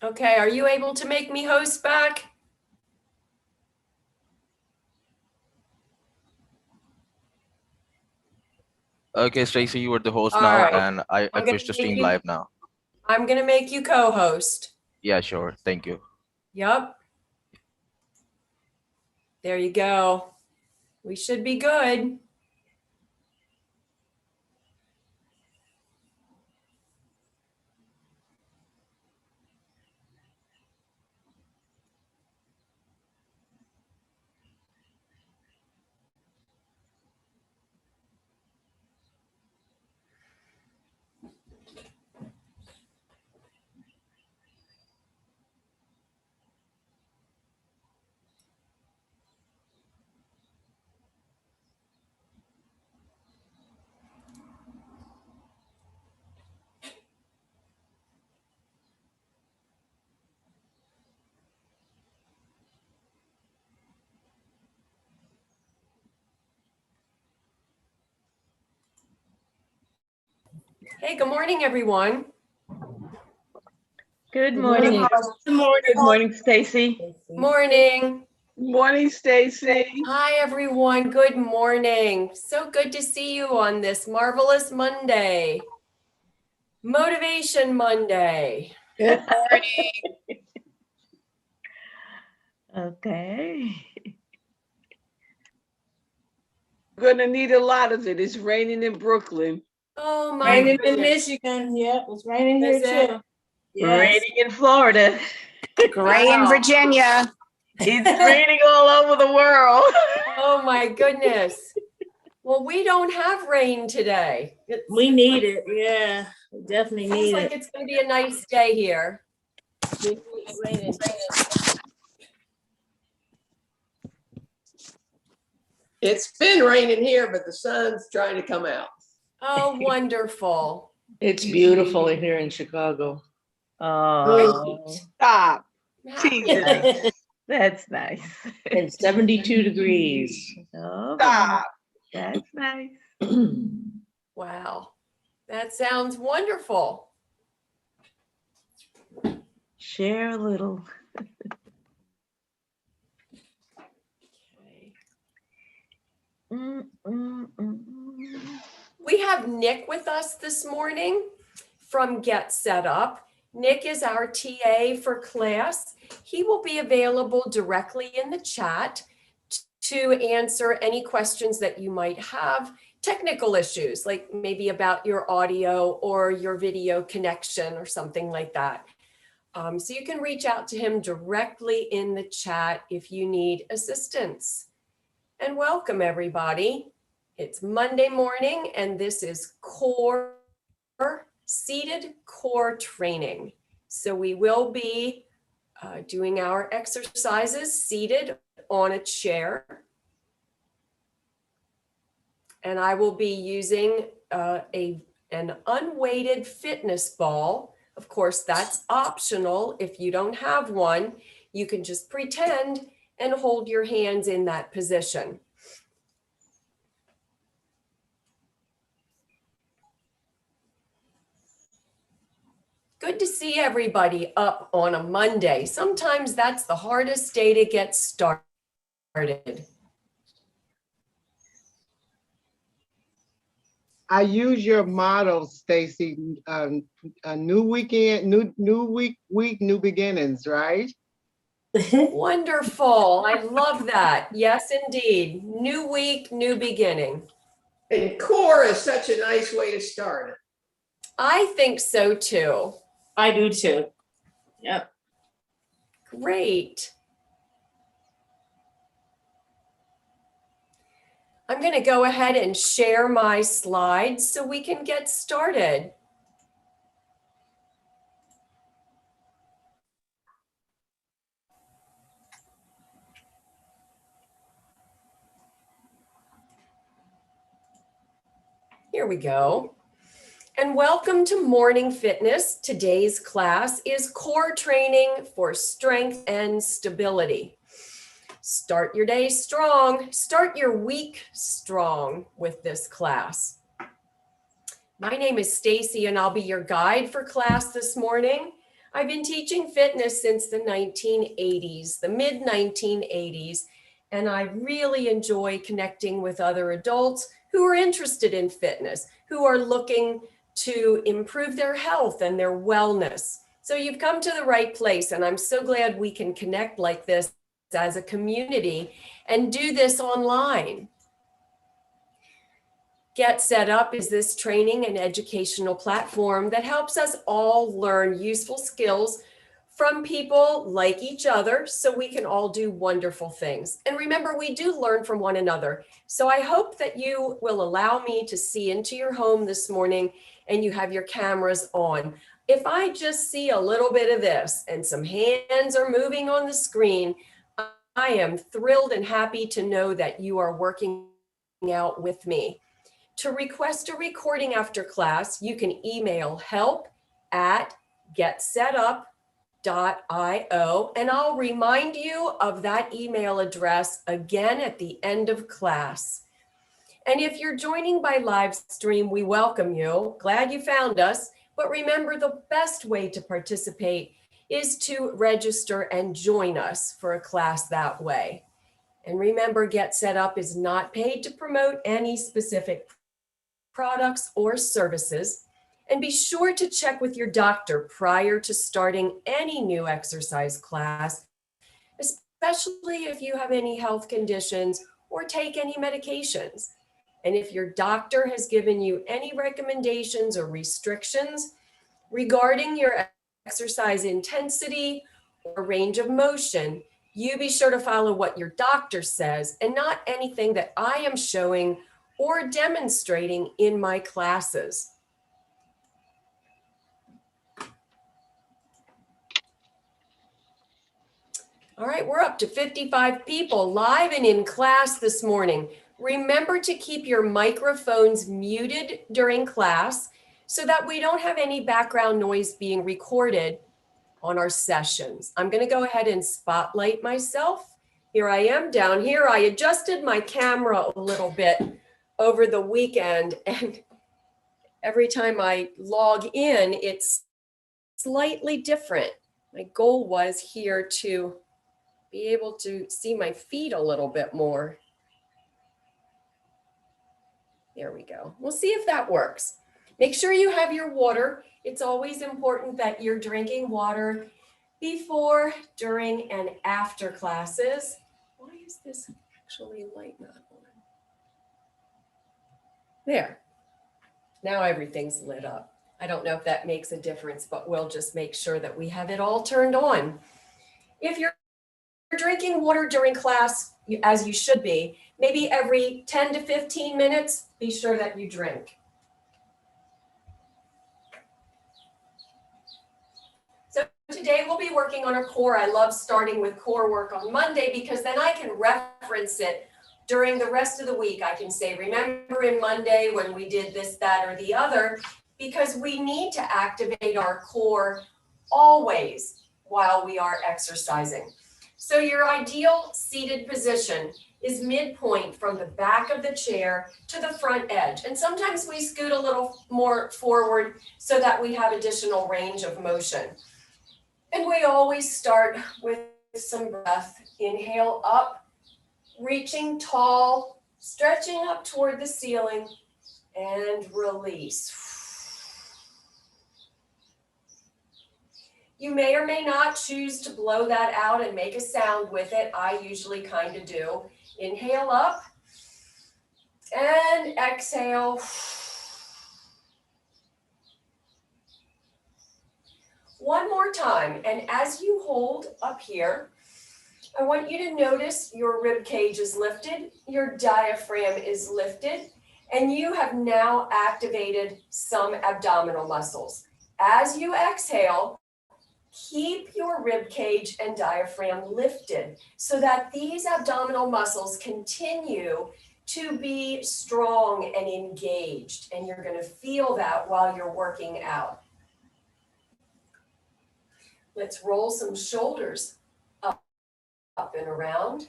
Okay, are you able to make me host back? Okay, Stacy, you are the host All now, right. and I I'm gonna push the make stream you live now. I'm gonna make you co-host. Yeah, sure. Thank you. Yep. There you go. We should be good. Hey, good morning, everyone. Good morning. Good morning. Good morning, Stacy. Morning. Morning, Stacy. Hi, everyone. Good morning. So good to see you on this marvelous Monday. Motivation Monday. Good morning. Okay. We're gonna need a lot of it. It's raining in Brooklyn. Oh my Raining in goodness. Michigan. Yep, it's raining here Is it? too. Yes. Raining in Florida. Gray in Wow. Virginia. It's raining all over the world. Oh my goodness. Well, we don't have rain today. It We need it. Yeah, we definitely seems need like it. it's going to be a nice day here. We need raining. It's been raining here, but the sun's trying to come out. Oh, wonderful. It's beautiful here in Chicago. Oh, Stop. Happy. that's nice. And 72 degrees. Oh, Stop. that's nice. Wow. That sounds wonderful. Share a little. We have Nick with us this morning from Get Set Up. Nick is our TA for class. He will be available directly in the chat to answer any questions that you might have, technical issues, like maybe about your audio or your video connection or something like that. So you can reach out to him directly in the chat if you need assistance. And welcome, everybody. It's Monday morning, and this is seated core training. So we will be doing our exercises seated on a chair. And I will be using an unweighted fitness ball. Of course, that's optional. If you don't have one, you can just pretend and hold your hands in that position. Good to see everybody up on a Monday. Sometimes that's the hardest day to get started. I use your motto, Stacy. A new weekend, new week, new beginnings, right? Wonderful. I love that. Yes, indeed. New week, new beginning. And core is such a nice way to start it. I think so too. I do too. Yep. Great. I'm going to go ahead and share my slides so we can get started. Here we go. And welcome to Morning Fitness. Today's class is core training for strength and stability. Start your day strong. Start your week strong with this class. My name is Stacy, and I'll be your guide for class this morning. I've been teaching fitness since the 1980s, the mid 1980s, and I really enjoy connecting with other adults who are interested in fitness, who are looking to improve their health and their wellness. So you've come to the right place, and I'm so glad we can connect like this as a community and do this online. Get Set Up is this training and educational platform that helps us all learn useful skills from people like each other so we can all do wonderful things. And remember, we do learn from one another. So I hope that you will allow me to see into your home this morning and you have your cameras on. If I just see a little bit of this and some hands are moving on the screen, I am thrilled and happy to know that you are working out with me. To request a recording after class, you can email help@getsetup.io, and I'll remind you of that email address again at the end of class. And if you're joining by live stream, we welcome you. Glad you found us. But remember, the best way to participate is to register and join us for a class that way. And remember, Get Set Up is not paid to promote any specific products or services. And be sure to check with your doctor prior to starting any new exercise class, especially if you have any health conditions or take any medications. And if your doctor has given you any recommendations or restrictions regarding your exercise intensity or range of motion, you be sure to follow what your doctor says and not anything that I am showing or demonstrating in my classes. All right, we're up to 55 people live and in class this morning. Remember to keep your microphones muted during class so that we don't have any background noise being recorded on our sessions. I'm going to go ahead and spotlight myself. Here I am down here. I adjusted my camera a little bit over the weekend, and every time I log in, it's slightly different. My goal was here to be able to see my feet a little bit more. There we go. We'll see if that works. Make sure you have your water. It's always important that you're drinking water before, during, and after classes. Why is this actually light not on? There. Now everything's lit up. I don't know if that makes a difference, but we'll just make sure that we have it all turned on. If you're drinking water during class, as you should be, maybe every 10 to 15 minutes, be sure that you drink. So today we'll be working on our core. I love starting with core work on Monday because then I can reference it during the rest of the week. I can say, remember in Monday when we did this, that, or the other, because we need to activate our core always while we are exercising. So your ideal seated position is midpoint from the back of the chair to the front edge. And sometimes we scoot a little more forward so that we have additional range of motion. And we always start with some breath. Inhale up, reaching tall, stretching up toward the ceiling, and release. You may or may not choose to blow that out and make a sound with it. I usually kind of do. Inhale up and exhale. One more time, and as you hold up here, I want you to notice your rib cage is lifted, your diaphragm is lifted, and you have now activated some abdominal muscles. As you exhale, keep your rib cage and diaphragm lifted so that these abdominal muscles continue to be strong and engaged, and you're going to feel that while you're working out. Let's roll some shoulders up and around.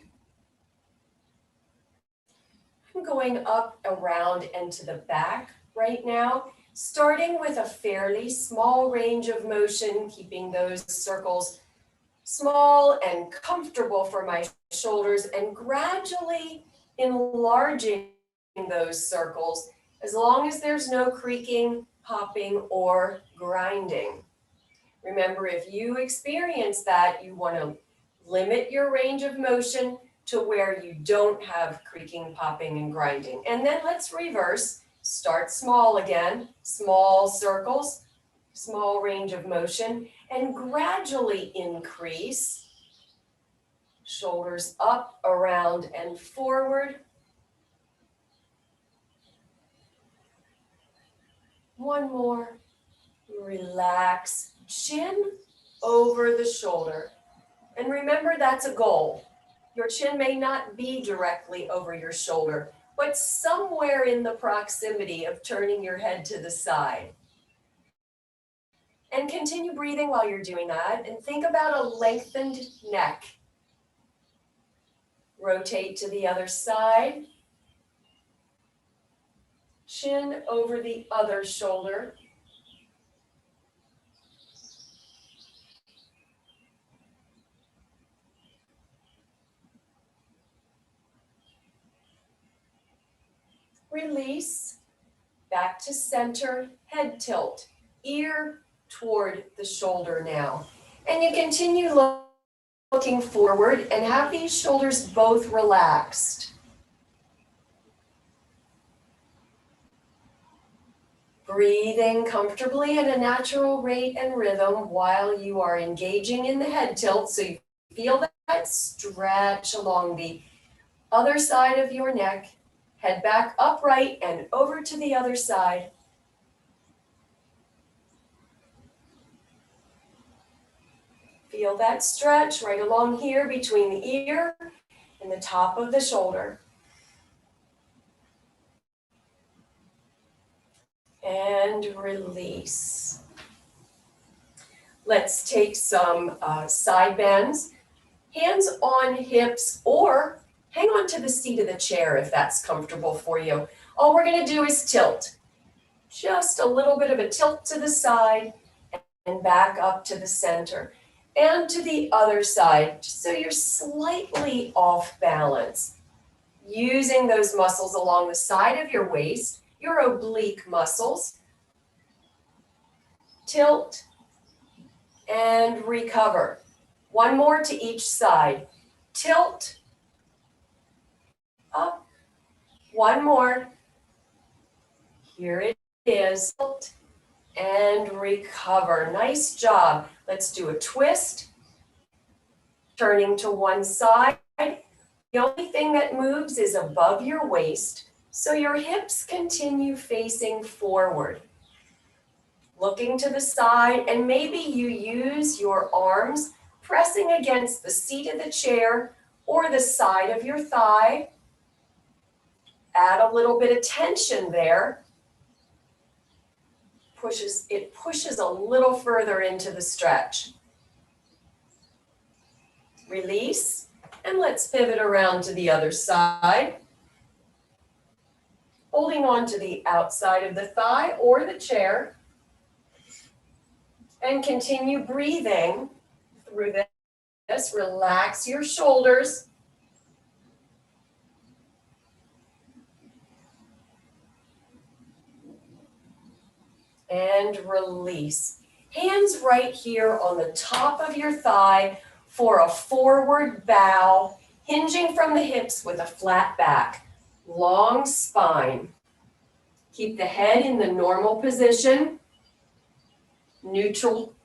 I'm going up, around, and to the back right now. starting with a fairly small range of motion, keeping those circles small and comfortable for my shoulders, and gradually enlarging those circles as long as there's no creaking, popping, or grinding. Remember, if you experience that, you want to limit your range of motion to where you don't have creaking, popping, and grinding. And then let's reverse. Start small again, small circles, small range of motion, and gradually increase. Shoulders up, around, and forward. One more. Relax, chin over the shoulder. And remember, that's a goal. Your chin may not be directly over your shoulder, but somewhere in the proximity of turning your head to the side. And continue breathing while you're doing that, and think about a lengthened neck. Rotate to the other side. Chin over the other shoulder. Release, back to center, head tilt, ear toward the shoulder now. And you continue looking forward and have these shoulders both relaxed. Breathing comfortably at a natural rate and rhythm while you are engaging in the head tilt, so you feel that stretch along the other side of your neck. Head back upright and over to the other side. Feel that stretch right along here between the ear and the top of the shoulder. And release. Let's take some side bends. Hands on hips, or hang on to the seat of the chair if that's comfortable for you. All we're going to do is tilt. Just a little bit of a tilt to the side and back up to the center. And to the other side, just so you're slightly off balance. Using those muscles along the side of your waist, your oblique muscles. Tilt and recover. One more to each side. Tilt. Up. One more. Here it is. Tilt and recover. Nice job. Let's do a twist. Turning to one side. The only thing that moves is above your waist, so your hips continue facing forward. Looking to the side, and maybe you use your arms pressing against the seat of the chair or the side of your thigh. Add a little bit of tension there. It pushes a little further into the stretch. Release, and let's pivot around to the other side. Holding on to the outside of the thigh or the chair. And continue breathing through this. Relax your shoulders. And release. Hands right here on the top of your thigh for a forward bow, hinging from the hips with a flat back, long spine. Keep the head in the normal position, neutral.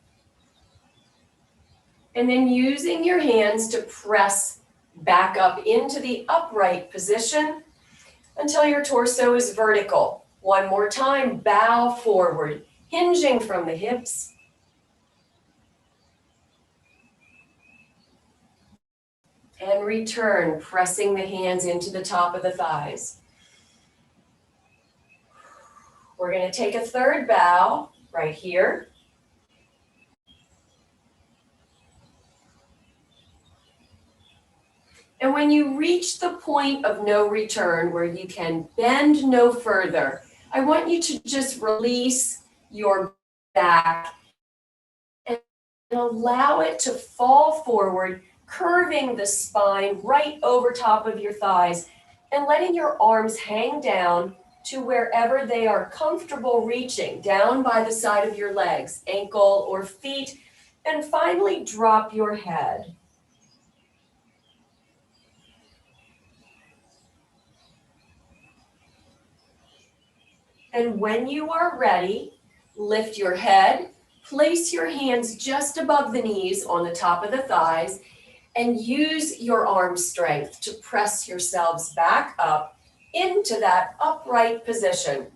And then using your hands to press back up into the upright position until your torso is vertical. One more time, bow forward, hinging from the hips. And return, pressing the hands into the top of the thighs. We're going to take a third bow right here. And when you reach the point of no return where you can bend no further, I want you to just release your back and allow it to fall forward, curving the spine right over top of your thighs and letting your arms hang down to wherever they are comfortable reaching, down by the side of your legs, ankle or feet, and finally drop your head. And when you are ready, lift your head, place your hands just above the knees on the top of the thighs, and use your arm strength to press yourselves back up into that upright position.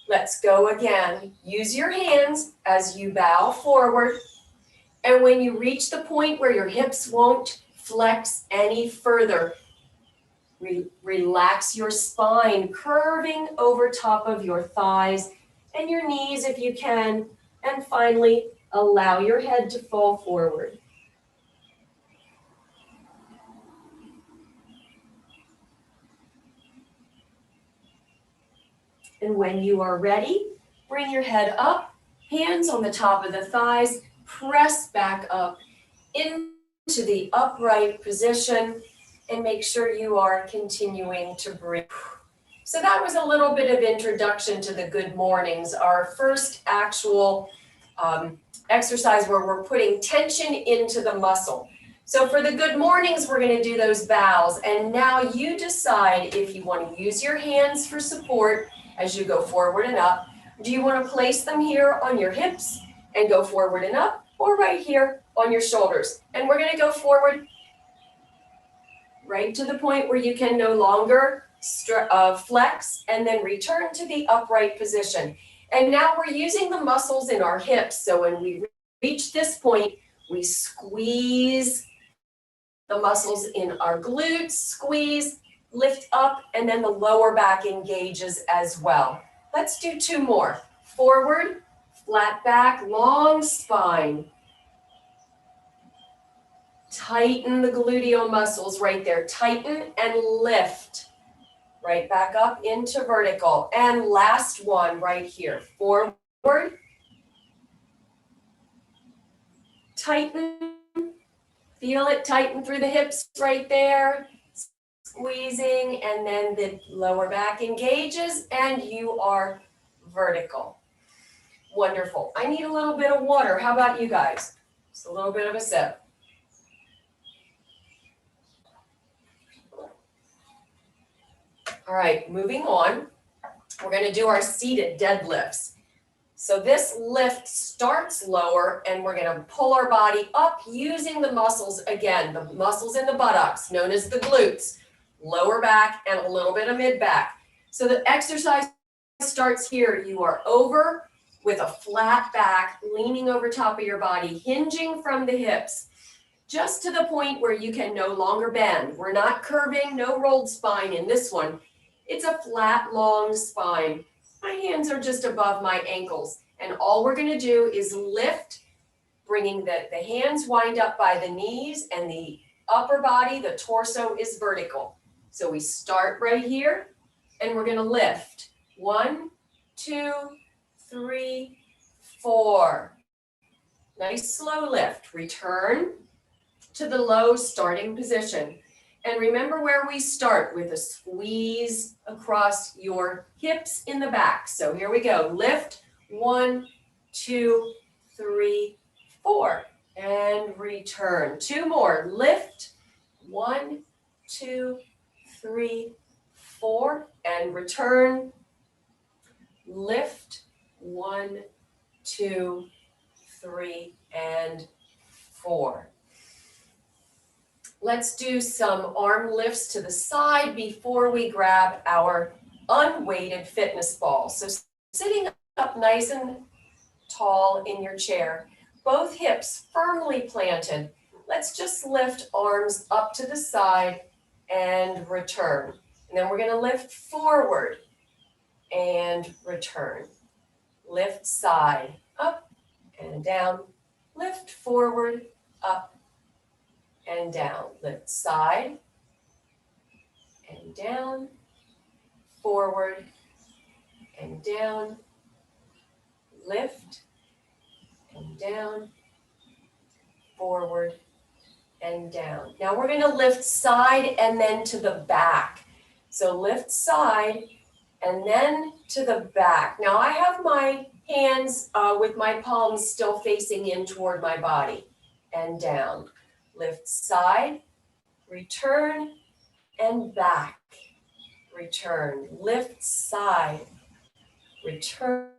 Let's go again. Use your hands as you bow forward. And when you reach the point where your hips won't flex any further, relax your spine, curving over top of your thighs and your knees if you can. And finally, allow your head to fall forward. And when you are ready, bring your head up, hands on the top of the thighs, press back up into the upright position, and make sure you are continuing to breathe. So that was a little bit of introduction to the good mornings, our first actual exercise where we're putting tension into the muscle. So for the good mornings, we're going to do those bows. And now you decide if you want to use your hands for support as you go forward and up. Do you want to place them here on your hips and go forward and up, or right here on your shoulders? And we're going to go forward right to the point where you can no longer flex, and then return to the upright position. And now we're using the muscles in our hips. So when we reach this point, we squeeze the muscles in our glutes, squeeze, lift up, and then the lower back engages as well. Let's do two more. Forward, flat back, long spine. Tighten the gluteal muscles right there. Tighten and lift. Right back up into vertical. And last one right here. Forward. Tighten. Feel it tighten through the hips right there. Squeezing, and then the lower back engages and you are vertical. Wonderful. I need a little bit of water. How about you guys? Just a little bit of a sip. All right, moving on. We're going to do our seated deadlifts. So this lift starts lower and we're going to pull our body up using the muscles, again, the muscles in the buttocks, known as the glutes, lower back and a little bit of mid back. So the exercise starts here. You are over with a flat back, leaning over top of your body, hinging from the hips, just to the point where you can no longer bend. We're not curving, no rolled spine in this one. It's a flat, long spine. My hands are just above my ankles. And all we're going to do is lift, bringing the hands wind up by the knees, and the upper body, the torso, is vertical. So we start right here and we're going to lift. 1, 2, 3, 4. Nice slow lift. Return to the low starting position. And remember where we start, with a squeeze across your hips in the back. So here we go. Lift. 1, 2, 3, 4. And return. 2 more. Lift. 1, 2, 3, 4. And return. Lift. 1, 2, 3, and 4. Let's do some arm lifts to the side before we grab our unweighted fitness ball. So sitting up nice and tall in your chair, both hips firmly planted. Let's just lift arms up to the side and return. And then we're going to lift forward and return. Lift side, up and down. Lift forward, up and down. Lift side and down, forward and down, lift and down, forward and down. Now we're going to lift side and then to the back. So lift side and then to the back. Now I have my hands with my palms still facing in toward my body and down. Lift side, return and back. Return, lift side, return,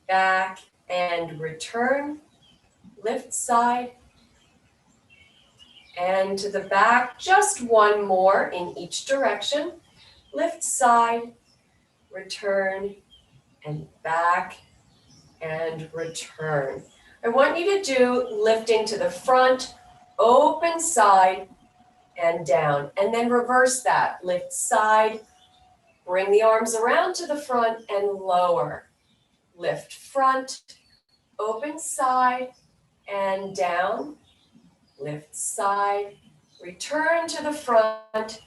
back and return, lift side and to the back. Just one more in each direction. Lift side, return and back and return. I want you to do lifting to the front, open side and down, and then reverse that. Lift side, bring the arms around to the front and lower. Lift front, open side and down. Lift side, return to the front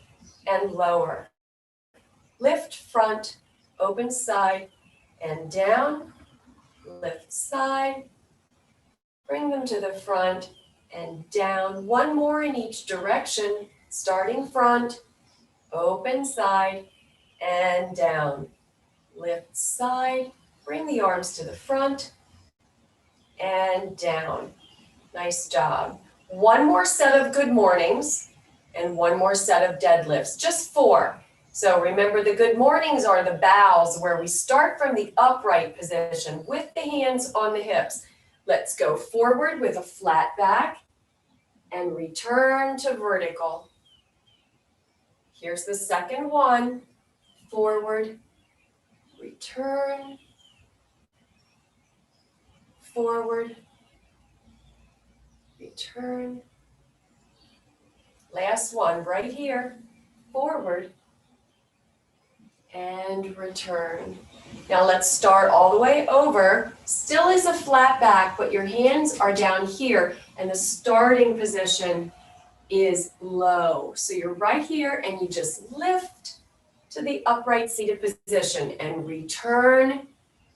and lower. Lift front, open side and down. Lift side, bring them to the front and down. One more in each direction, starting front, open side and down. Lift side, bring the arms to the front and down. Nice job. One more set of good mornings and one more set of deadlifts, just 4. So remember, the good mornings are the bows where we start from the upright position with the hands on the hips. Let's go forward with a flat back and return to vertical. Here's the second one. Forward, return, forward, return. Last one right here. Forward and return. Now let's start all the way over. Still is a flat back, but your hands are down here and the starting position is low. So you're right here and you just lift to the upright seated position and return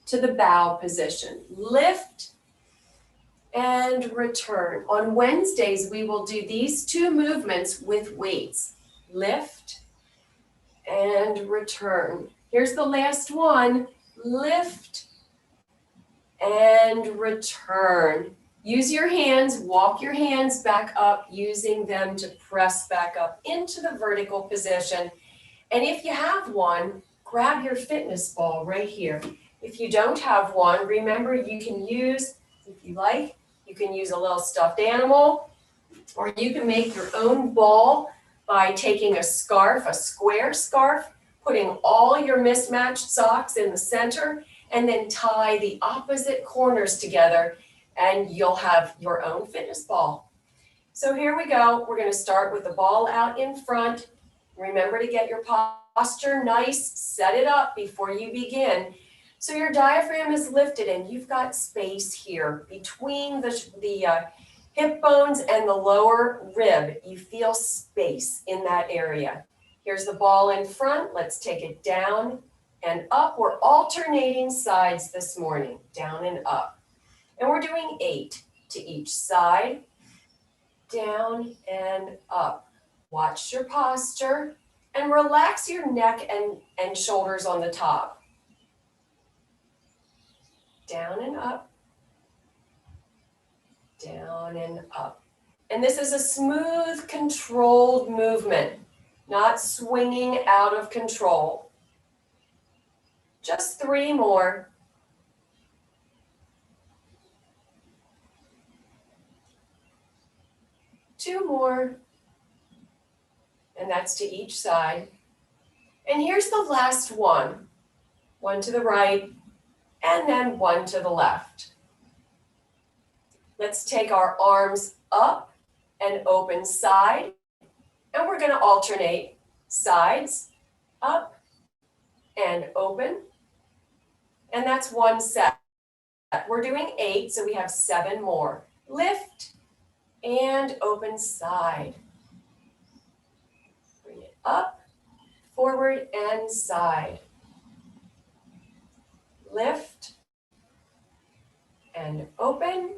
to the bow position. Lift and return. On Wednesdays, we will do these 2 movements with weights. Lift and return. Here's the last one. Lift and return. Use your hands, walk your hands back up, using them to press back up into the vertical position. And if you have one, grab your fitness ball right here. If you don't have one, remember you can use, if you like, you can use a little stuffed animal, or you can make your own ball by taking a scarf, a square scarf, putting all your mismatched socks in the center, and then tie the opposite corners together, and you'll have your own fitness ball. So here we go. We're going to start with the ball out in front. Remember to get your posture nice, set it up before you begin. So your diaphragm is lifted and you've got space here between the hip bones and the lower rib. You feel space in that area. Here's the ball in front. Let's take it down and up. We're alternating sides this morning, down and up. And we're doing 8 to each side, down and up. Watch your posture and relax your neck and shoulders on the top. Down and up, down and up. And this is a smooth, controlled movement, not swinging out of control. Just 3 more. Two more. And that's to each side. And here's the last one. 1 to the right, and then 1 to the left. Let's take our arms up and open side. And we're going to alternate sides, up and open. And that's 1 set. We're doing 8, so we have 7 more. Lift and open side. Bring it up, forward and side. lift, and open,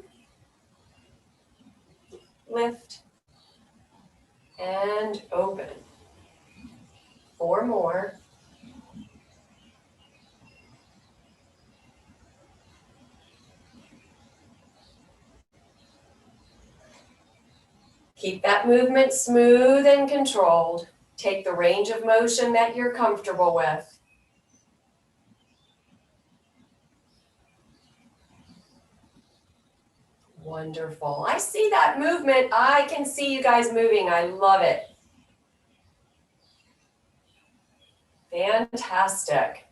lift, and open. 4 more. Keep that movement smooth and controlled. Take the range of motion that you're comfortable with. Wonderful. I see that movement. I can see you guys moving. I love it. Fantastic.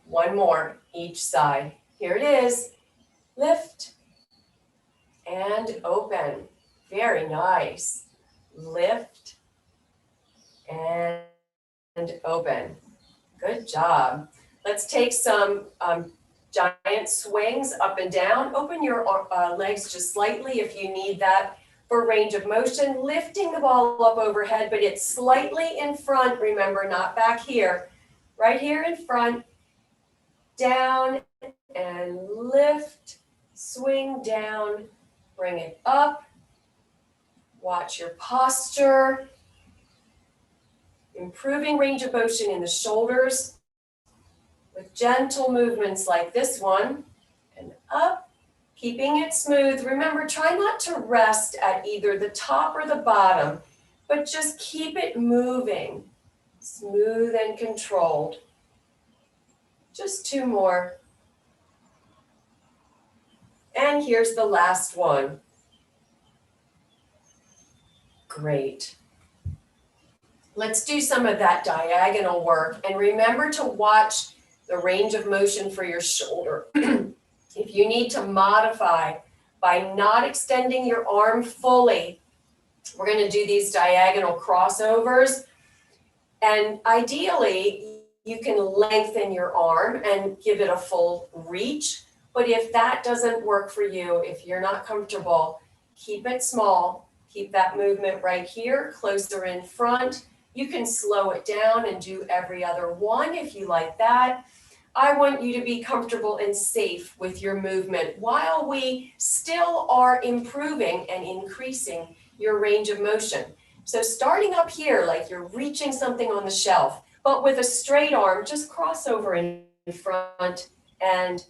One more each side. Here it is. Lift and open. Very nice. Lift and open. Good job. Let's take some giant swings up and down. Open your legs just slightly if you need that for range of motion. Lifting the ball up overhead, but it's slightly in front. Remember, not back here. Right here in front. Down and lift. Swing down. Bring it up. Watch your posture. Improving range of motion in the shoulders with gentle movements like this one. And up, keeping it smooth. Remember, try not to rest at either the top or the bottom, but just keep it moving. Smooth and controlled. Just 2 more. And here's the last one. Great. Let's do some of that diagonal work. And remember to watch the range of motion for your shoulder. If you need to modify by not extending your arm fully, we're going to do these diagonal crossovers. And ideally, you can lengthen your arm and give it a full reach. But if that doesn't work for you, if you're not comfortable, keep it small. Keep that movement right here, closer in front. You can slow it down and do every other one if you like that. I want you to be comfortable and safe with your movement while we still are improving and increasing your range of motion. So starting up here, like you're reaching something on the shelf, but with a straight arm, just cross over in front and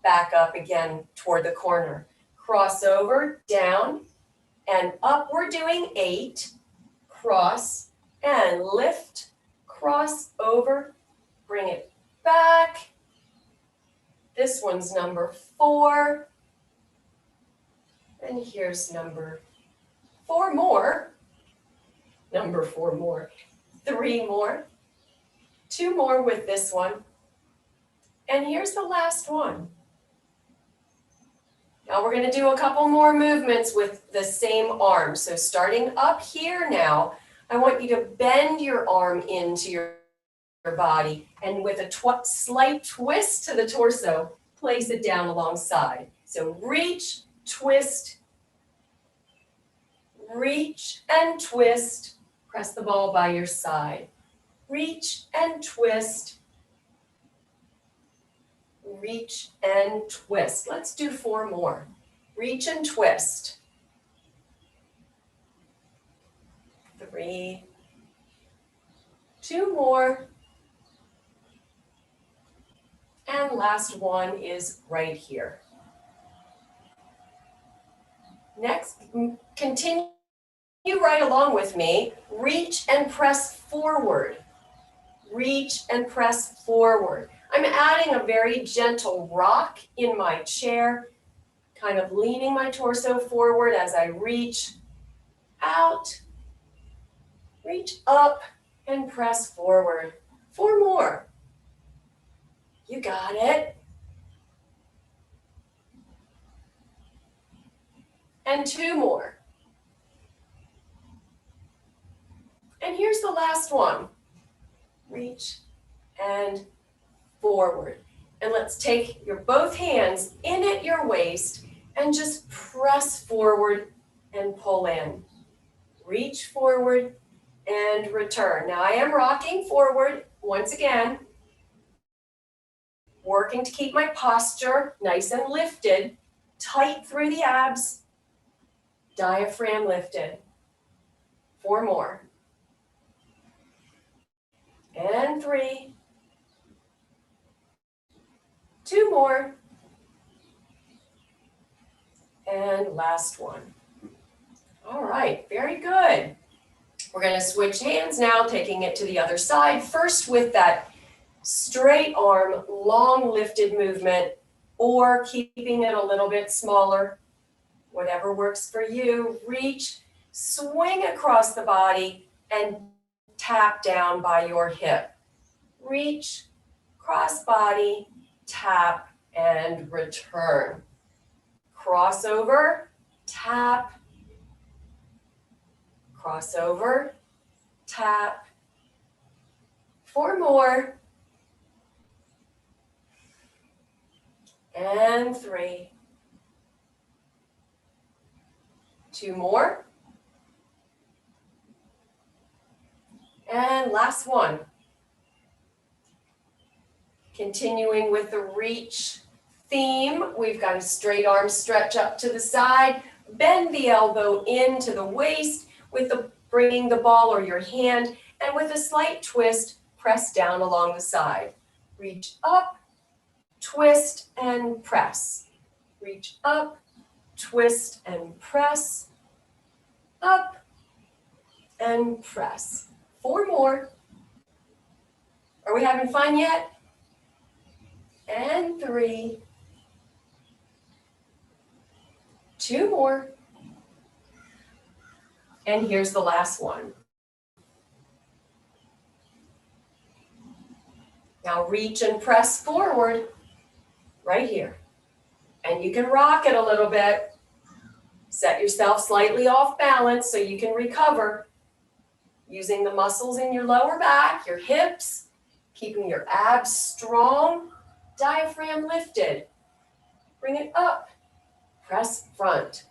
back up again toward the corner. Cross over, down, and up. We're doing 8. Cross and lift, cross over, bring it back. This one's number 4. And here's number 4 more. Number 4 more. 3 more. 2 more with this one. And here's the last one. Now we're going to do a couple more movements with the same arm. So starting up here now, I want you to bend your arm into your body and with a slight twist to the torso, place it down alongside. So reach, twist, reach and twist. Press the ball by your side. Reach and twist. Reach and twist. Let's do 4 more. Reach and twist. 3. 2 more. And last one is right here. Next, continue right along with me. Reach and press forward. Reach and press forward. I'm adding a very gentle rock in my chair, kind of leaning my torso forward as I reach out, reach up, and press forward. 4 more. You got it. And 2 more. And here's the last one. Reach and forward. And let's take your both hands in at your waist and just press forward and pull in. Reach forward and return. Now I am rocking forward once again, working to keep my posture nice and lifted, tight through the abs, diaphragm lifted. 4 more. And 3. 2 more. And last one. All right, very good. We're going to switch hands now, taking it to the other side. First with that straight arm, long lifted movement, or keeping it a little bit smaller, whatever works for you. Reach, swing across the body, and tap down by your hip. Reach, cross body, tap, and return. Crossover, tap, crossover, tap. 4 more. And 3. 2 more. And last one. Continuing with the reach theme, we've got a straight arm stretch up to the side, bend the elbow into the waist with the bringing the ball or your hand, and with a slight twist, press down along the side. Reach up, twist, and press. Reach up, twist, and press. Up, and press. 4 more. Are we having fun yet? And 3. 2 more. And here's the last one. Now reach and press forward right here. And you can rock it a little bit. Set yourself slightly off balance so you can recover. Using the muscles in your lower back, your hips, keeping your abs strong, diaphragm lifted. Bring it up, press front.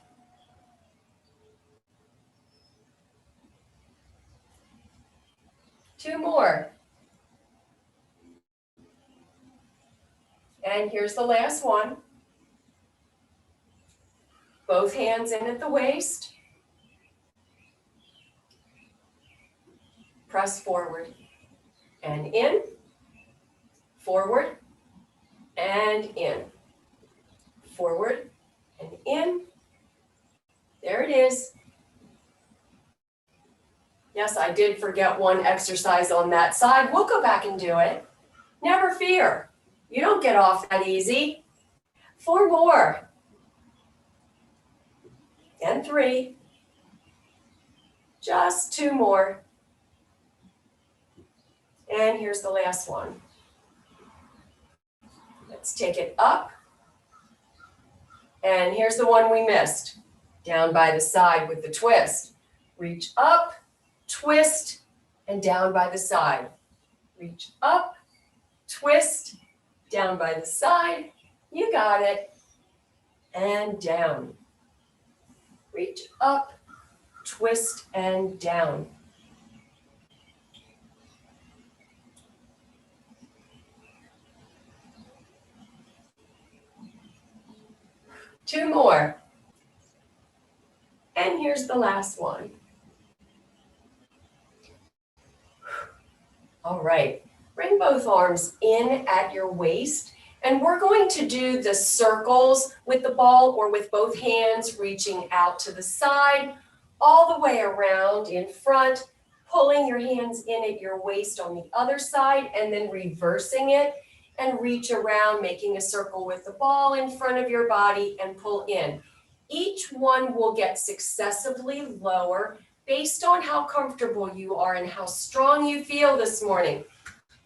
Two more. And here's the last one. Both hands in at the waist. Press forward and in, forward and in, forward and in. There it is. Yes, I did forget one exercise on that side. We'll go back and do it. Never fear. You don't get off that easy. 4 more. And 3. Just 2 more. And here's the last one. Let's take it up. And here's the one we missed. Down by the side with the twist. Reach up, twist, and down by the side. Reach up, twist, down by the side. You got it. And down. Reach up, twist, and down. Two more. And here's the last one. All right, bring both arms in at your waist, and we're going to do the circles with the ball or with both hands reaching out to the side, all the way around in front, pulling your hands in at your waist on the other side, and then reversing it and reach around, making a circle with the ball in front of your body and pull in. Each one will get successively lower based on how comfortable you are and how strong you feel this morning.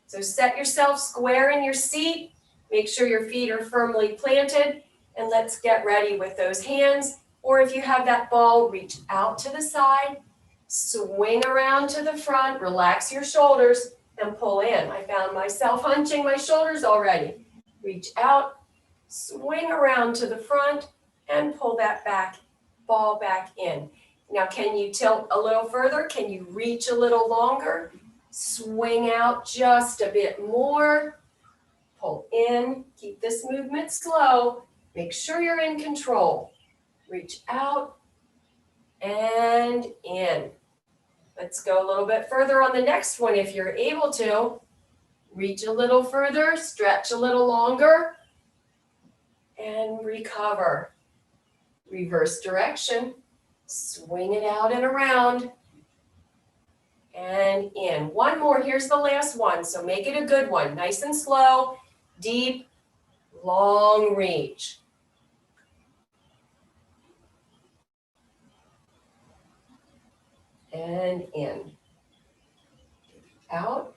So set yourself square in your seat, make sure your feet are firmly planted, and let's get ready with those hands. Or if you have that ball, reach out to the side, swing around to the front, relax your shoulders, and pull in. I found myself hunching my shoulders already. Reach out, swing around to the front, and pull that ball back in. Now, can you tilt a little further? Can you reach a little longer? Swing out just a bit more. Pull in, keep this movement slow. Make sure you're in control. Reach out and in. Let's go a little bit further on the next one if you're able to. Reach a little further, stretch a little longer, and recover. Reverse direction. Swing it out and around. And in. One more. Here's the last one. So make it a good one. Nice and slow, deep, long reach. And in. Out.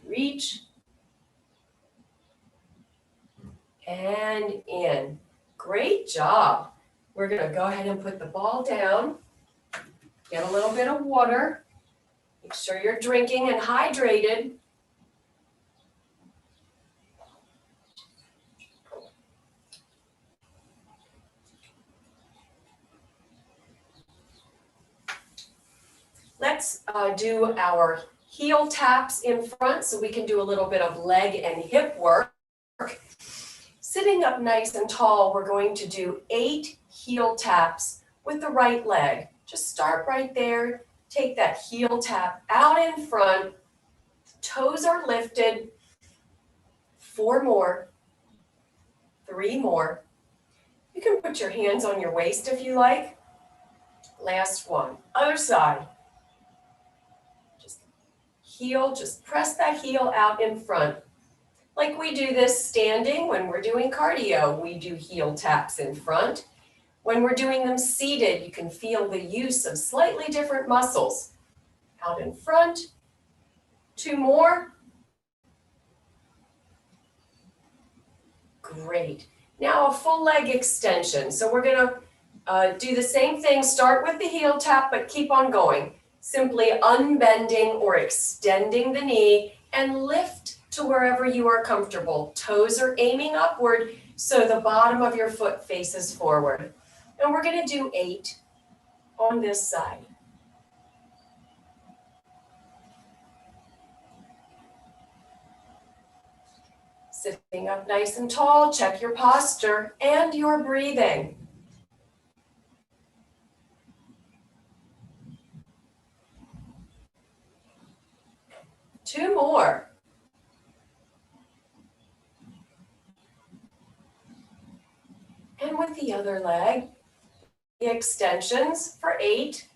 Reach. And in. Great job. We're going to go ahead and put the ball down. Get a little bit of water. Make sure you're drinking and hydrated. Let's do our heel taps in front so we can do a little bit of leg and hip work. Sitting up nice and tall, we're going to do 8 heel taps with the right leg. Just start right there. Take that heel tap out in front. Toes are lifted. 4 more. 3 more. You can put your hands on your waist if you like. Last one. Other side. Just heel, just press that heel out in front. Like we do this standing when we're doing cardio, we do heel taps in front. When we're doing them seated, you can feel the use of slightly different muscles. Out in front. 2 more. Great. Now a full leg extension. So we're going to do the same thing. Start with the heel tap, but keep on going. Simply unbending or extending the knee and lift to wherever you are comfortable. Toes are aiming upward, so the bottom of your foot faces forward. And we're going to do 8 on this side. Sitting up nice and tall, check your posture and your breathing. Two more. And with the other leg, the extensions for 8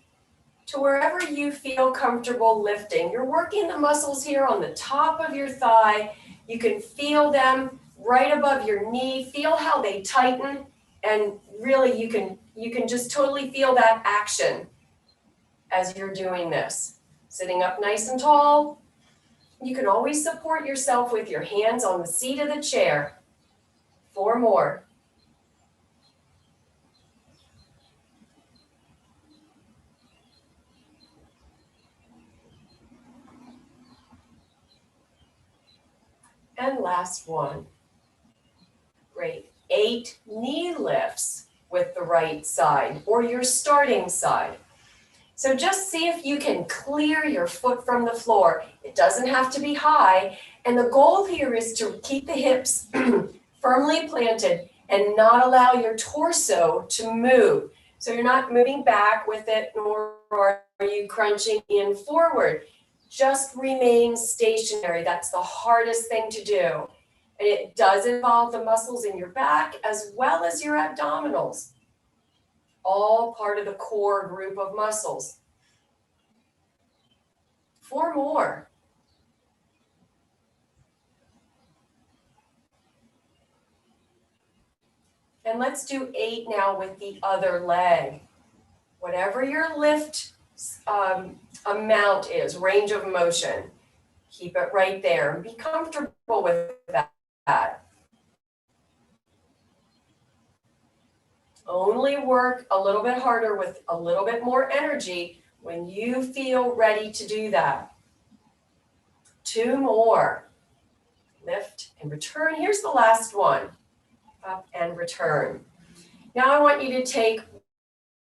to wherever you feel comfortable lifting. You're working the muscles here on the top of your thigh. You can feel them right above your knee. Feel how they tighten, and really you can just totally feel that action as you're doing this. Sitting up nice and tall. You can always support yourself with your hands on the seat of the chair. 4 more. And last one. Great. 8 knee lifts with the right side or your starting side. So just see if you can clear your foot from the floor. It doesn't have to be high. And the goal here is to keep the hips firmly planted and not allow your torso to move. So you're not moving back with it, nor are you crunching in forward. Just remain stationary. That's the hardest thing to do. And it does involve the muscles in your back as well as your abdominals. All part of the core group of muscles. 4 more. And let's do 8 now with the other leg. Whatever your lift amount is, range of motion, keep it right there and be comfortable with that. Only work a little bit harder with a little bit more energy when you feel ready to do that. 2 more. Lift and return. Here's the last one. Up and return. Now I want you to take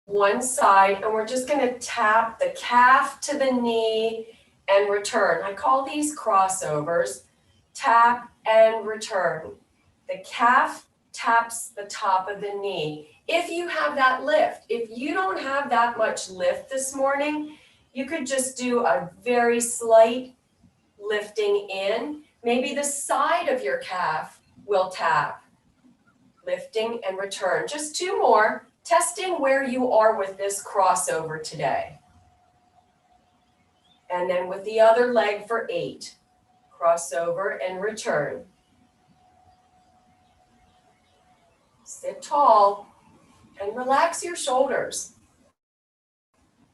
one side and we're just going to tap the calf to the knee and return. I call these crossovers. Tap and return. The calf taps the top of the knee. If you have that lift, if you don't have that much lift this morning, you could just do a very slight lifting in. Maybe the side of your calf will tap. Lifting and return. Just 2 more, testing where you are with this crossover today. And then with the other leg for 8. Crossover and return. Sit tall and relax your shoulders.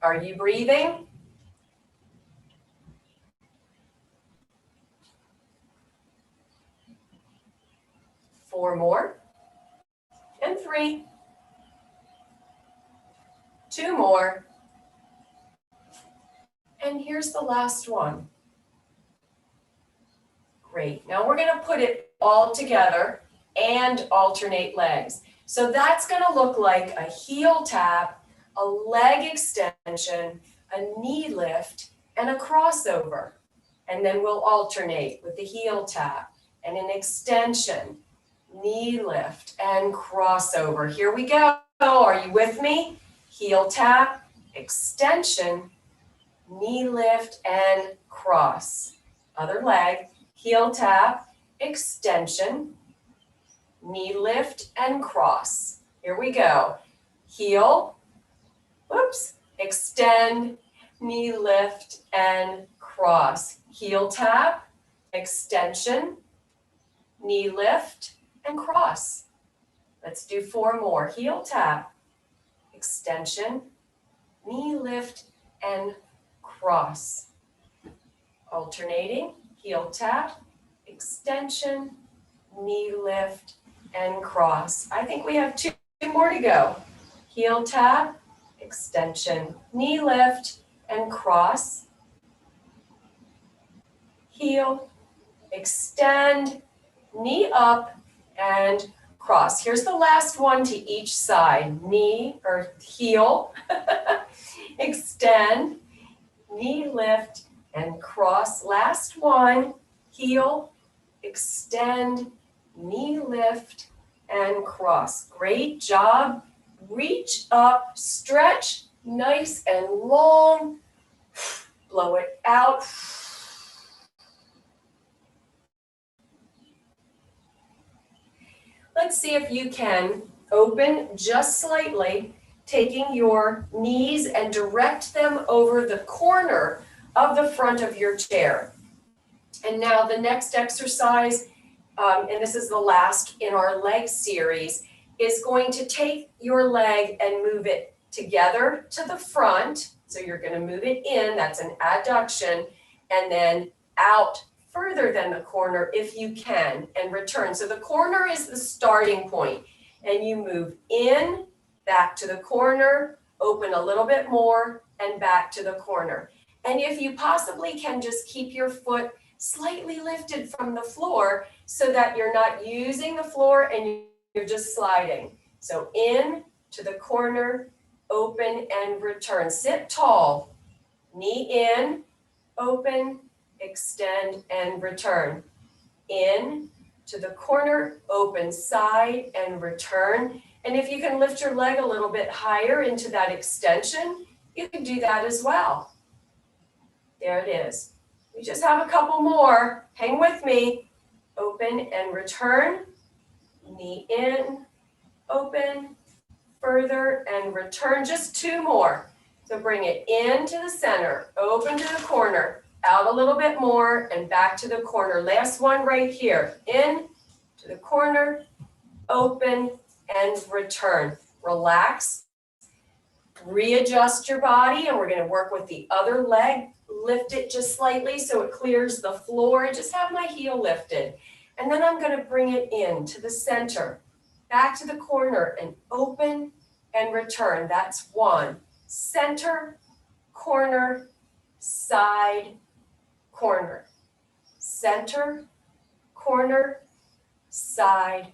Are you breathing? Four more. And 3. 2 more. And here's the last one. Great. Now we're going to put it all together and alternate legs. So that's going to look like a heel tap, a leg extension, a knee lift, and a crossover. And then we'll alternate with the heel tap and an extension, knee lift, and crossover. Here we go. Are you with me? Heel tap, extension, knee lift, and cross. Other leg, heel tap, extension, knee lift, and cross. Here we go. Heel, whoops, extend, knee lift, and cross. Heel tap, extension, knee lift, and cross. Let's do 4 more. Heel tap, extension, knee lift, and cross. Alternating, heel tap, extension, knee lift, and cross. I think we have 2 more to go. Heel tap, extension, knee lift, and cross. Heel, extend, knee up, and cross. Here's the last one to each side. Knee or heel, extend, knee lift, and cross. Last one, heel, extend, knee lift, and cross. Great job. Reach up, stretch, nice and long. Blow it out. Let's see if you can open just slightly, taking your knees and direct them over the corner of the front of your chair. And now the next exercise, and this is the last in our leg series, is going to take your leg and move it together to the front. So you're going to move it in, that's an adduction, and then out further than the corner if you can, and return. So the corner is the starting point, and you move in, back to the corner, open a little bit more, and back to the corner. And if you possibly can, just keep your foot slightly lifted from the floor so that you're not using the floor and you're just sliding. So in to the corner, open and return. Sit tall, knee in, open, extend and return. In to the corner, open, side and return. And if you can lift your leg a little bit higher into that extension, you can do that as well. There it is. We just have a couple more. Hang with me. Open and return. Knee in, open, further and return. Just 2 more. So bring it into the center, open to the corner, out a little bit more and back to the corner. Last one right here. In to the corner, open and return. Relax. Readjust your body, and we're going to work with the other leg. Lift it just slightly so it clears the floor. Just have my heel lifted. And then I'm going to bring it in to the center, back to the corner, and open and return. That's 1. Center, corner, side, corner. Center, corner, side,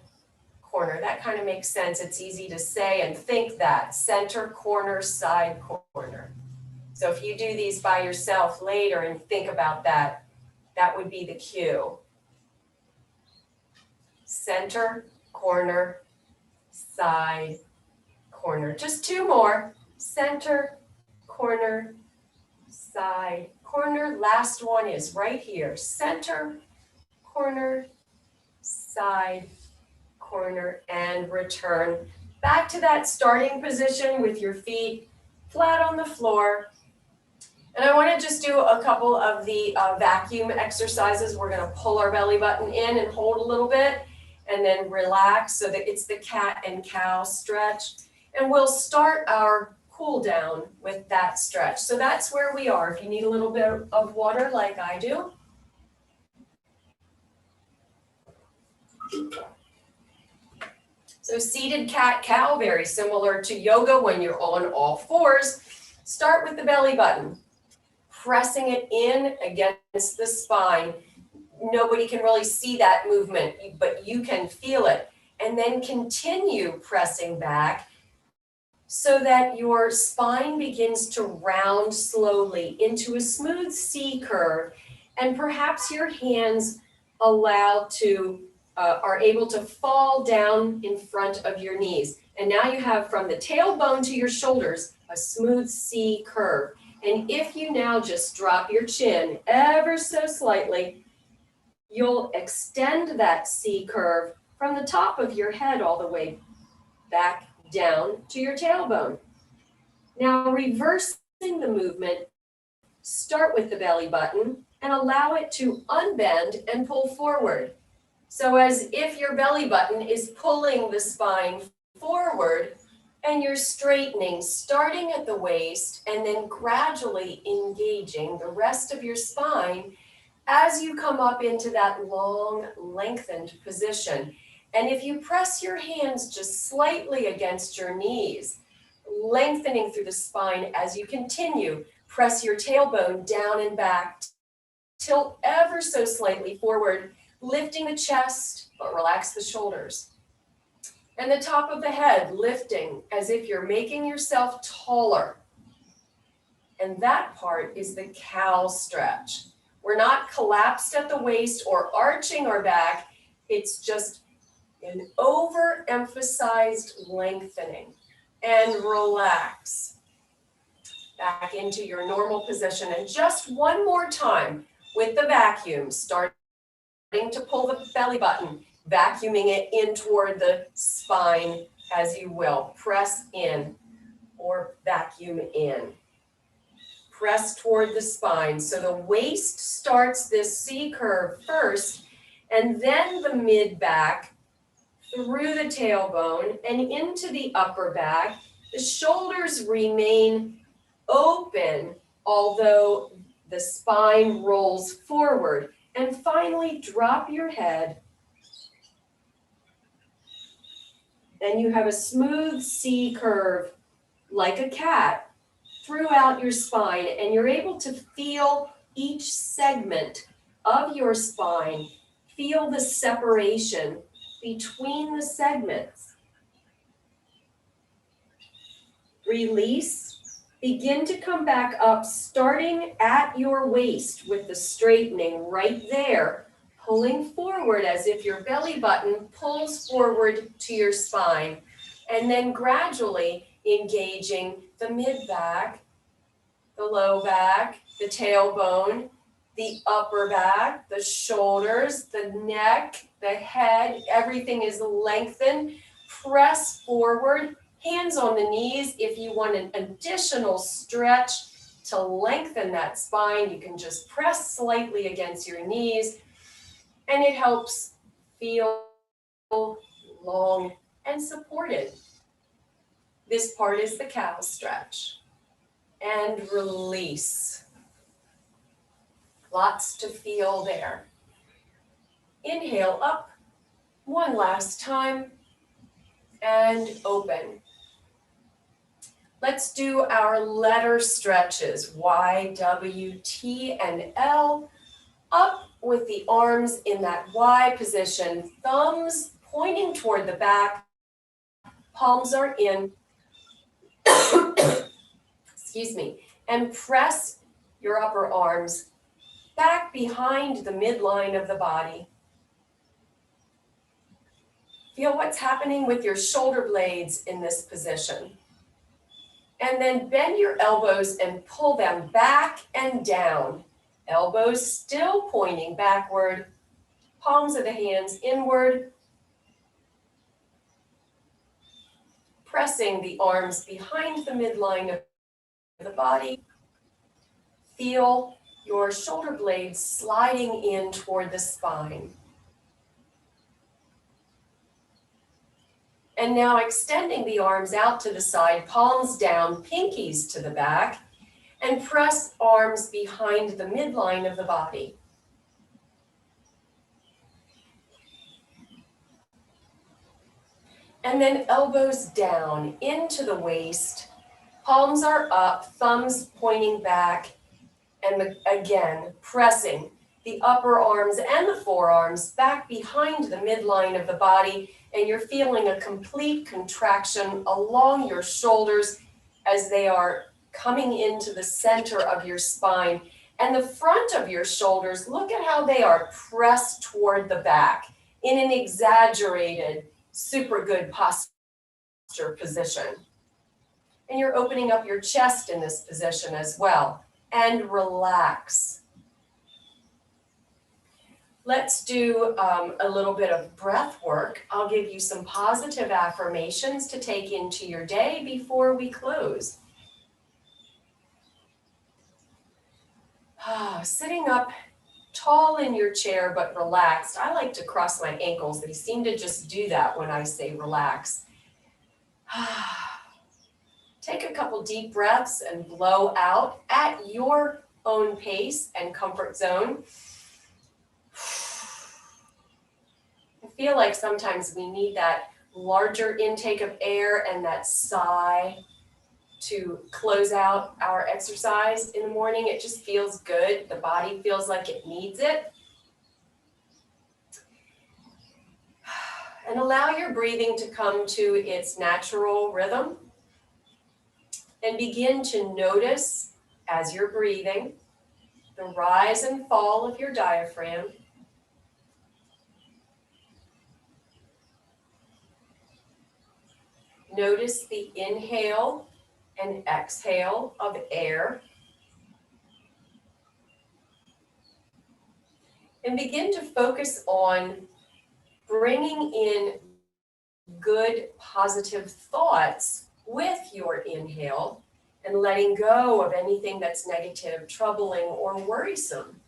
corner. That kind of makes sense. It's easy to say and think that. Center, corner, side, corner. So if you do these by yourself later and think about that, that would be the cue. Center, corner, side, corner. Just 2 more. Center, corner, side, corner. Last one is right here. Center, corner, side, corner, and return. Back to that starting position with your feet flat on the floor. And I want to just do a couple of the vacuum exercises. We're going to pull our belly button in and hold a little bit and then relax so that it's the cat and cow stretch. And we'll start our cool down with that stretch. So that's where we are. If you need a little bit of water like I do. So seated cat-cow, very similar to yoga when you're on all fours. Start with the belly button, pressing it in against the spine. Nobody can really see that movement, but you can feel it. And then continue pressing back so that your spine begins to round slowly into a smooth C curve. And perhaps your hands are able to fall down in front of your knees. And now you have from the tailbone to your shoulders, a smooth C curve. And if you now just drop your chin ever so slightly, you'll extend that C curve from the top of your head all the way back down to your tailbone. Now reversing the movement, start with the belly button and allow it to unbend and pull forward. So as if your belly button is pulling the spine forward and you're straightening, starting at the waist and then gradually engaging the rest of your spine as you come up into that long, lengthened position. And if you press your hands just slightly against your knees, lengthening through the spine as you continue, press your tailbone down and back, tilt ever so slightly forward, lifting the chest, but relax the shoulders. And the top of the head, lifting as if you're making yourself taller. And that part is the cow stretch. We're not collapsed at the waist or arching our back. It's just an overemphasized lengthening. And relax back into your normal position. And just one more time with the vacuum, starting to pull the belly button, vacuuming it in toward the spine as you will. Press in or vacuum in. Press toward the spine. So the waist starts this C curve first, and then the mid back through the tailbone and into the upper back. The shoulders remain open, although the spine rolls forward. And finally, drop your head. Then you have a smooth C curve like a cat throughout your spine, and you're able to feel each segment of your spine, feel the separation between the segments. Release, begin to come back up, starting at your waist with the straightening right there, pulling forward as if your belly button pulls forward to your spine, and then gradually engaging the mid back, the low back, the tailbone, the upper back, the shoulders, the neck, the head, everything is lengthened. Press forward, hands on the knees. If you want an additional stretch to lengthen that spine, you can just press slightly against your knees, and it helps feel long and supported. This part is the cow stretch. And release. Lots to feel there. Inhale up, one last time, and open. Let's do our letter stretches, Y, W, T, and L. Up with the arms in that Y position, thumbs pointing toward the back, palms are in. Excuse me. and press your upper arms back behind the midline of the body. Feel what's happening with your shoulder blades in this position. And then bend your elbows and pull them back and down. Elbows still pointing backward, palms of the hands inward. Pressing the arms behind the midline of the body. Feel your shoulder blades sliding in toward the spine. And now extending the arms out to the side, palms down, pinkies to the back, and press arms behind the midline of the body. And then elbows down into the waist, palms are up, thumbs pointing back, and again, pressing the upper arms and the forearms back behind the midline of the body, and you're feeling a complete contraction along your shoulders as they are coming into the center of your spine. And the front of your shoulders, look at how they are pressed toward the back in an exaggerated, super good posture position. And you're opening up your chest in this position as well. And relax. Let's do a little bit of breath work. I'll give you some positive affirmations to take into your day before we close. Sitting up tall in your chair but relaxed. I like to cross my ankles. They seem to just do that when I say relax. Take a couple deep breaths and blow out at your own pace and comfort zone. I feel like sometimes we need that larger intake of air and that sigh to close out our exercise in the morning. It just feels good. The body feels like it needs it. And allow your breathing to come to its natural rhythm. And begin to notice, as you're breathing, the rise and fall of your diaphragm. Notice the inhale and exhale of air. And begin to focus on bringing in good, positive thoughts with your inhale and letting go of anything that's negative, troubling, or worrisome.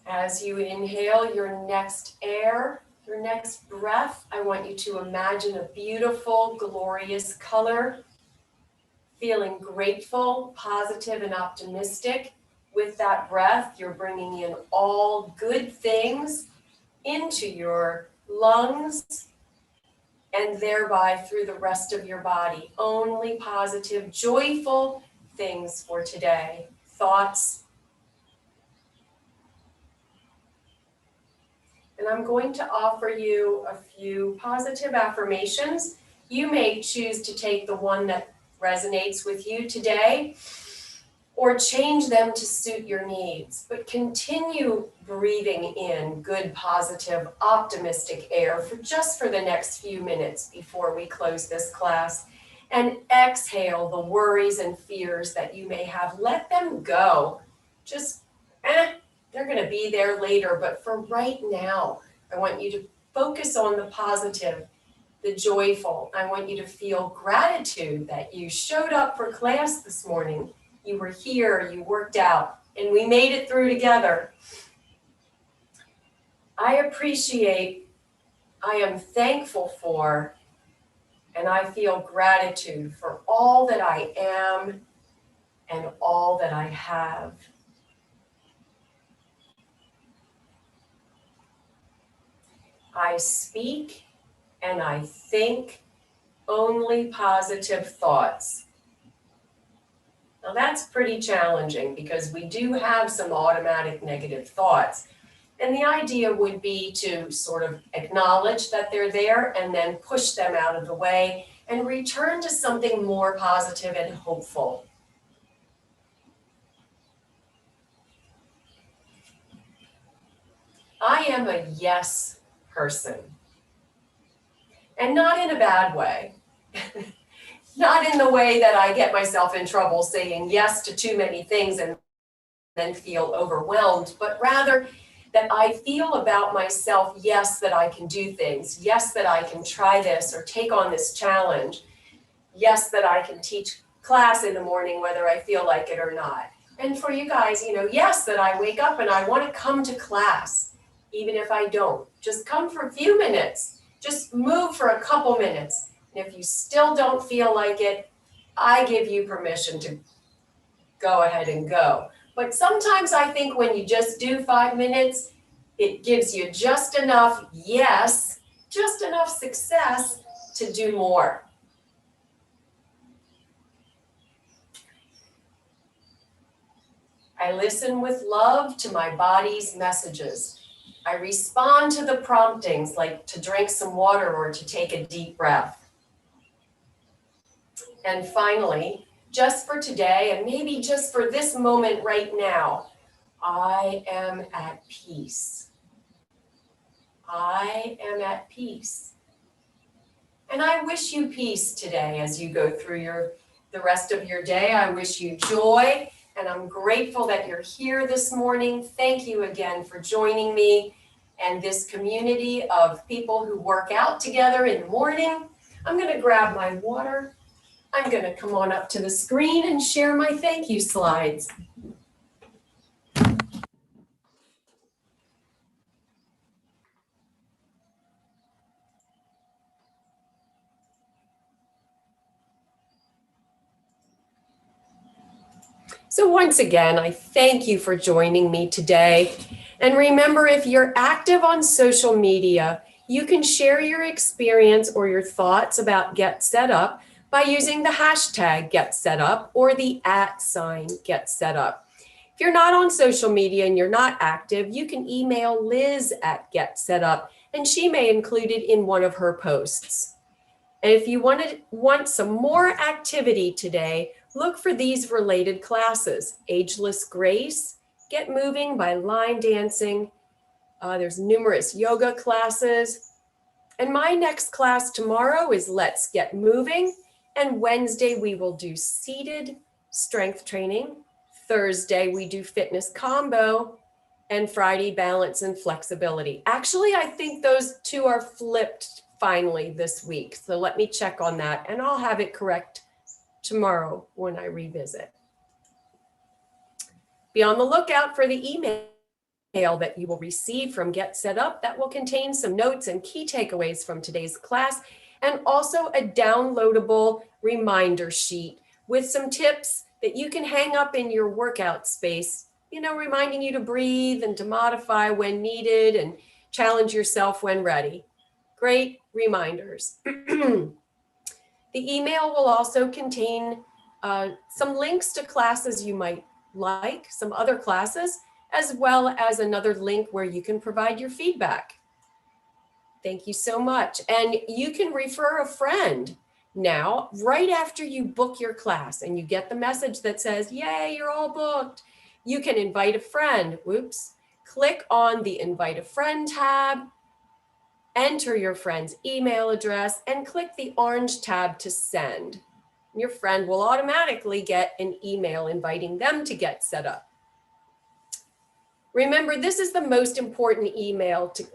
As you inhale your next air, your next breath, I want you to imagine a beautiful, glorious color, feeling grateful, positive, and optimistic. With that breath, you're bringing in all good things into your lungs and thereby through the rest of your body. Only positive, joyful things for today. Thoughts. And I'm going to offer you a few positive affirmations. You may choose to take the one that resonates with you today or change them to suit your needs, but continue breathing in good, positive, optimistic air for the next few minutes before we close this class. And exhale the worries and fears that you may have. Let them go. Just, they're gonna be there later, but for right now, I want you to focus on the positive, the joyful. I want you to feel gratitude that you showed up for class this morning. You were here, you worked out, and we made it through together. I appreciate, I am thankful for, and I feel gratitude for all that I am and all that I have. I speak and I think only positive thoughts. Now that's pretty challenging because we do have some automatic negative thoughts. And the idea would be to sort of acknowledge that they're there and then push them out of the way and return to something more positive and hopeful. I am a yes person. And not in a bad way. Not in the way that I get myself in trouble saying yes to too many things and then feel overwhelmed, but rather that I feel about myself, yes, that I can do things. Yes, that I can try this or take on this challenge. Yes, that I can teach class in the morning, whether I feel like it or not. And for you guys, yes, that I wake up and I want to come to class, even if I don't. Just come for a few minutes. Just move for a couple minutes. And if you still don't feel like it, I give you permission to go ahead and go. But sometimes I think when you just do 5 minutes, it gives you just enough yes, just enough success to do more. I listen with love to my body's messages. I respond to the promptings, like to drink some water or to take a deep breath. And finally, just for today, and maybe just for this moment right now, I am at peace. I am at peace. And I wish you peace today as you go through the rest of your day. I wish you joy, and I'm grateful that you're here this morning. Thank you again for joining me and this community of people who work out together in the morning. I'm going to grab my water. I'm going to come on up to the screen and share my thank you slides. So once again, I thank you for joining me today. And remember, if you're active on social media, you can share your experience or your thoughts about Get Set Up by using the hashtag #GetSetUp or the @GetSetUp. If you're not on social media and you're not active, you can email Liz at Get Set Up, and she may include it in one of her posts. And if you want some more activity today, look for these related classes: Ageless Grace, Get Moving by Line Dancing. There's numerous yoga classes. And my next class tomorrow is Let's Get Moving. And Wednesday, we will do seated strength training. Thursday, we do fitness combo. And Friday, balance and flexibility. Actually, I think those two are flipped finally this week. So let me check on that, and I'll have it correct tomorrow when I revisit. Be on the lookout for the email that you will receive from Get Set Up that will contain some notes and key takeaways from today's class, and also a downloadable reminder sheet with some tips that you can hang up in your workout space, reminding you to breathe and to modify when needed and challenge yourself when ready. Great reminders. The email will also contain some links to classes you might like, some other classes, as well as another link where you can provide your feedback. Thank you so much. And you can refer a friend now, right after you book your class and you get the message that says, yay, you're all booked. You can invite a friend. Whoops. Click on the Invite a Friend tab, enter your friend's email address, and click the orange tab to send. Your friend will automatically get an email inviting them to Get Set Up. Remember, this is the most important email to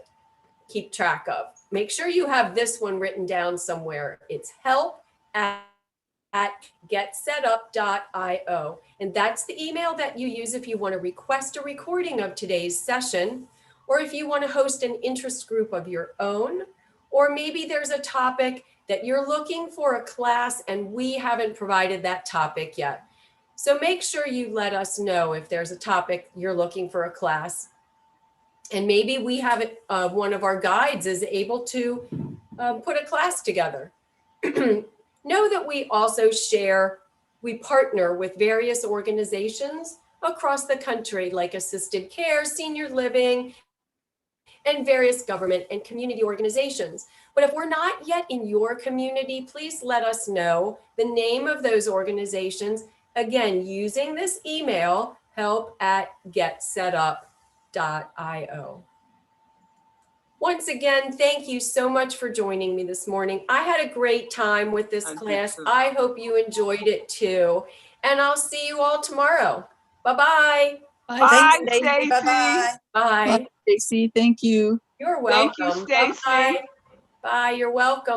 keep track of. Make sure you have this one written down somewhere. It's help@getsetup.io. And that's the email that you use if you want to request a recording of today's session, or if you want to host an interest group of your own, or maybe there's a topic that you're looking for a class and we haven't provided that topic yet. So make sure you let us know if there's a topic you're looking for a class. And maybe we have it, one of our guides is able to put a class together. Know that we also we partner with various organizations across the country like assisted care, senior living, and various government and community organizations. But if we're not yet in your community, please let us know the name of those organizations. Again, using this email, help@getsetup.io. Once again, thank you so much for joining me this morning. I had a great time with this I did class. too. I hope you enjoyed it too. And I'll see you all tomorrow. Bye-bye. Bye, Stacy. Stacy. Bye. Bye, Stacy. Thank you. You're Thank welcome. you, Stacy. Bye-bye. Bye. You're welcome.